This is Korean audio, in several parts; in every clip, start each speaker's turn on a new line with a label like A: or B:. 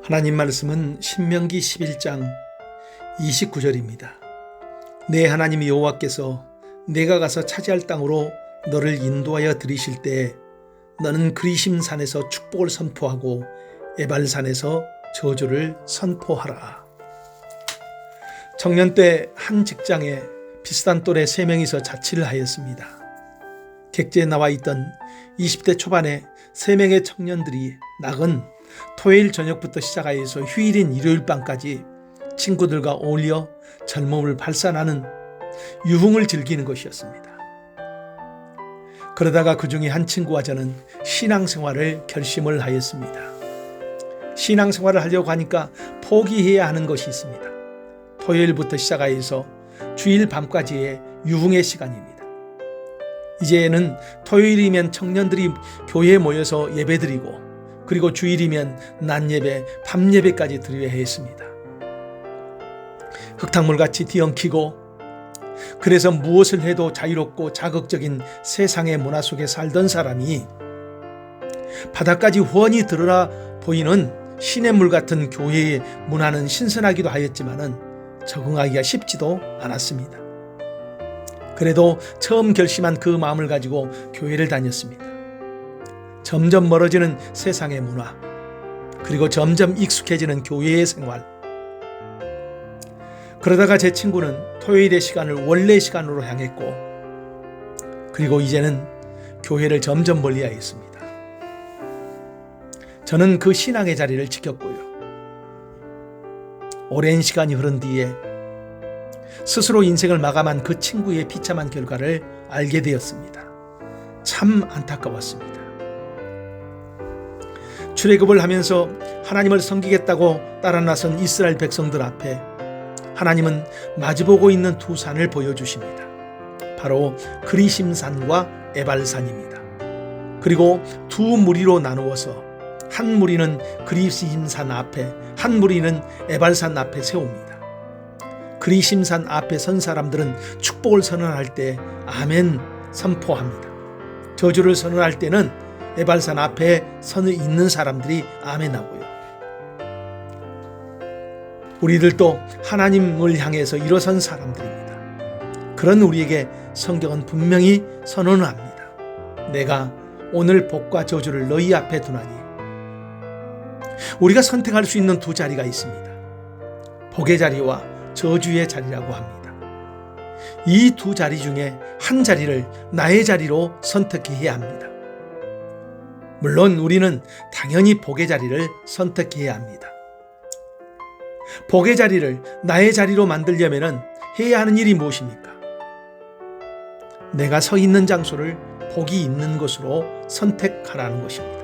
A: 하나님 말씀은 신명기 11장 29절입니다. 내 하나님 여호와께서 내가 가서 차지할 땅으로 너를 인도하여 들이실 때에 너는 그리심 산에서 축복을 선포하고 에발산에서 저주를 선포하라. 청년 때 한 직장에 비슷한 또래 3명이서 자취를 하였습니다. 객지에 나와 있던 20대 초반의 3명의 청년들이 낙은 토요일 저녁부터 시작하여서 휴일인 일요일 밤까지 친구들과 어울려 젊음을 발산하는 유흥을 즐기는 것이었습니다. 그러다가 그 중에 한 친구와 저는 신앙생활을 결심을 하였습니다. 신앙생활을 하려고 하니까 포기해야 하는 것이 있습니다. 토요일부터 시작하여서 주일 밤까지의 유흥의 시간입니다. 이제는 토요일이면 청년들이 교회에 모여서 예배드리고 그리고 주일이면 낮예배, 밤예배까지 드려야 했습니다. 흙탕물같이 뒤엉키고 그래서 무엇을 해도 자유롭고 자극적인 세상의 문화 속에 살던 사람이 바닥까지 훤히 드러나 보이는 시냇물 같은 교회의 문화는 신선하기도 하였지만은 적응하기가 쉽지도 않았습니다. 그래도 처음 결심한 그 마음을 가지고 교회를 다녔습니다. 점점 멀어지는 세상의 문화, 그리고 점점 익숙해지는 교회의 생활. 그러다가 제 친구는 토요일의 시간을 원래 시간으로 향했고, 그리고 이제는 교회를 점점 멀리하였습니다. 저는 그 신앙의 자리를 지켰고요. 오랜 시간이 흐른 뒤에 스스로 인생을 마감한 그 친구의 비참한 결과를 알게 되었습니다. 참 안타까웠습니다. 출애굽을 하면서 하나님을 섬기겠다고 따라 나선 이스라엘 백성들 앞에 하나님은 마주보고 있는 두 산을 보여주십니다. 바로 그리심산과 에발산입니다. 그리고 두 무리로 나누어서 한 무리는 그리심산 앞에, 한 무리는 에발산 앞에 세웁니다. 그리심산 앞에 선 사람들은 축복을 선언할 때 아멘 선포합니다. 저주를 선언할 때는 에발산 앞에 서 있는 사람들이 아멘하고요. 우리들도 하나님을 향해서 일어선 사람들입니다. 그런 우리에게 성경은 분명히 선언합니다. 내가 오늘 복과 저주를 너희 앞에 두나니. 우리가 선택할 수 있는 두 자리가 있습니다. 복의 자리와 저주의 자리라고 합니다. 이 두 자리 중에 한 자리를 나의 자리로 선택해야 합니다. 물론 우리는 당연히 복의 자리를 선택해야 합니다. 복의 자리를 나의 자리로 만들려면 해야 하는 일이 무엇입니까? 내가 서 있는 장소를 복이 있는 곳으로 선택하라는 것입니다.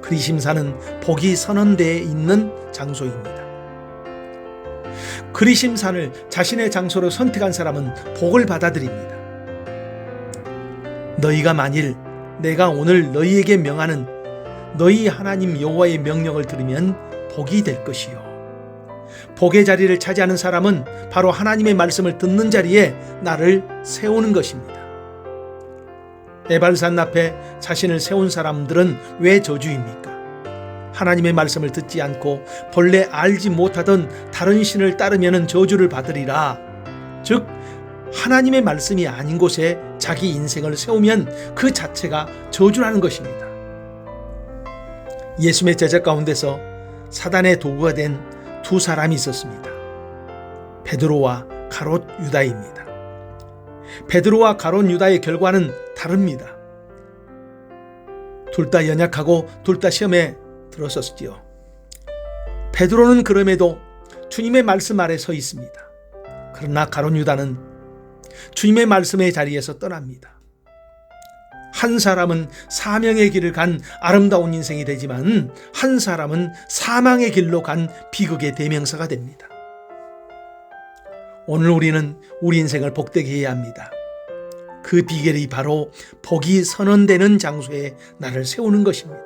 A: 그리심산은 복이 선언되어 있는 장소입니다. 그리심산을 자신의 장소로 선택한 사람은 복을 받아들입니다. 너희가 만일 내가 오늘 너희에게 명하는 너희 하나님 여호와의 명령을 들으면 복이 될 것이요. 복의 자리를 차지하는 사람은 바로 하나님의 말씀을 듣는 자리에 나를 세우는 것입니다. 에발산 앞에 자신을 세운 사람들은 왜 저주입니까? 하나님의 말씀을 듣지 않고 본래 알지 못하던 다른 신을 따르면 저주를 받으리라. 즉 하나님의 말씀이 아닌 곳에 자기 인생을 세우면 그 자체가 저주라는 것입니다. 예수님의 제자 가운데서 사단의 도구가 된 두 사람이 있었습니다. 베드로와 가롯 유다입니다. 베드로와 가롯 유다의 결과는 다릅니다. 둘 다 연약하고 둘 다 시험에 들었었지요. 베드로는 그럼에도 주님의 말씀 아래 서 있습니다. 그러나 가롯 유다는 주님의 말씀의 자리에서 떠납니다. 한 사람은 사명의 길을 간 아름다운 인생이 되지만 한 사람은 사망의 길로 간 비극의 대명사가 됩니다. 오늘 우리는 우리 인생을 복되게 해야 합니다. 그 비결이 바로 복이 선언되는 장소에 나를 세우는 것입니다.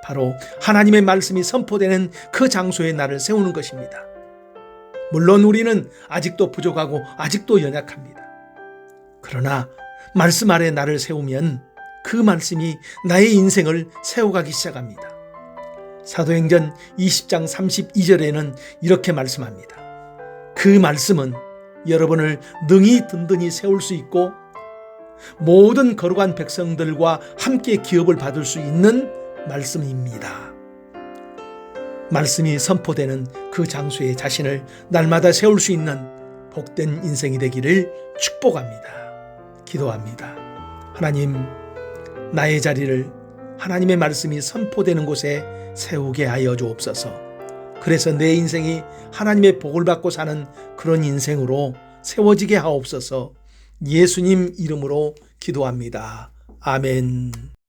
A: 바로 하나님의 말씀이 선포되는 그 장소에 나를 세우는 것입니다. 물론 우리는 아직도 부족하고 아직도 연약합니다. 그러나 말씀 아래 나를 세우면 그 말씀이 나의 인생을 세워가기 시작합니다. 사도행전 20장 32절에는 이렇게 말씀합니다. 그 말씀은 여러분을 능히 든든히 세울 수 있고 모든 거룩한 백성들과 함께 기업을 받을 수 있는 말씀입니다. 말씀이 선포되는 그 장소에 자신을 날마다 세울 수 있는 복된 인생이 되기를 축복합니다. 기도합니다. 하나님, 나의 자리를 하나님의 말씀이 선포되는 곳에 세우게 하여 주옵소서. 그래서 내 인생이 하나님의 복을 받고 사는 그런 인생으로 세워지게 하옵소서. 예수님 이름으로 기도합니다. 아멘.